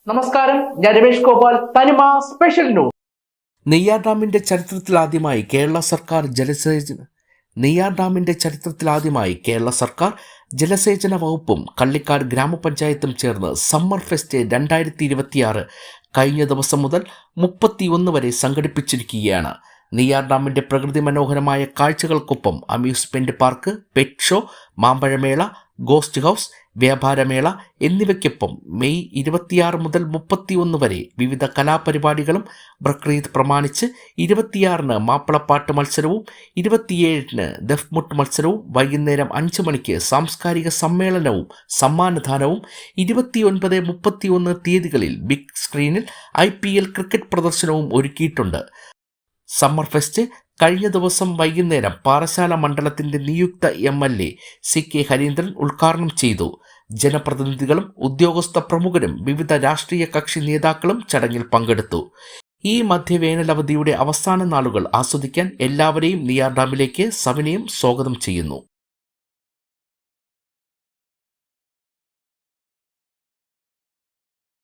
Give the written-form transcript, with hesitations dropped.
നമസ്കാരം, ഞാൻ രമേഷ് ഗോപാൽ. തനിമ സ്പെഷ്യൽ ന്യൂസ്. നെയ്യാർ ഡാമിന്റെ ചരിത്രത്തിലാദ്യമായി കേരള സർക്കാർ ജലസേചന വകുപ്പും കള്ളിക്കാട് ഗ്രാമപഞ്ചായത്തും ചേർന്ന് സമ്മർ ഫെസ്റ്റ് 2026 കഴിഞ്ഞ ദിവസം മുതൽ 31 വരെ സംഘടിപ്പിച്ചിരിക്കുകയാണ്. നെയ്യാർ ഡാമിന്റെ പ്രകൃതി മനോഹരമായ കാഴ്ചകൾക്കൊപ്പം അമ്യൂസ്മെന്റ് പാർക്ക്, പെറ്റ് ഷോ, മാമ്പഴമേള, ഗോസ്റ്റ് ഹൗസ്, വ്യാപാരമേള എന്നിവയ്ക്കൊപ്പം മെയ് 26 മുതൽ 31 വരെ വിവിധ കലാപരിപാടികളും ബക്രീദ് പ്രമാണിച്ച് 26-ന് മാപ്പിളപ്പാട്ട് മത്സരവും 27-ന് ദഫ്മുട്ട് മത്സരവും വൈകുന്നേരം 5 മണിക്ക് സാംസ്കാരിക സമ്മേളനവും സമ്മാനദാനവും 29, 31 തീയതികളിൽ ബിഗ് സ്ക്രീനിൽ IPL ക്രിക്കറ്റ് പ്രദർശനവും ഒരുക്കിയിട്ടുണ്ട്. സമ്മർ ഫെസ്റ്റ് കഴിഞ്ഞ ദിവസം വൈകുന്നേരം പാറശാല മണ്ഡലത്തിന്റെ നിയുക്ത MLA CK ഹരീന്ദ്രൻ ഉദ്ഘാടനം ചെയ്തു. ജനപ്രതിനിധികളും ഉദ്യോഗസ്ഥ പ്രമുഖരും വിവിധ രാഷ്ട്രീയ കക്ഷി നേതാക്കളും ചടങ്ങിൽ പങ്കെടുത്തു. ഈ മധ്യവേനലവധിയുടെ അവസാന നാളുകൾ ആസ്വദിക്കാൻ എല്ലാവരെയും നെയ്യാർ ഡാമിലേക്ക് സവിനയം സ്വാഗതം ചെയ്യുന്നു.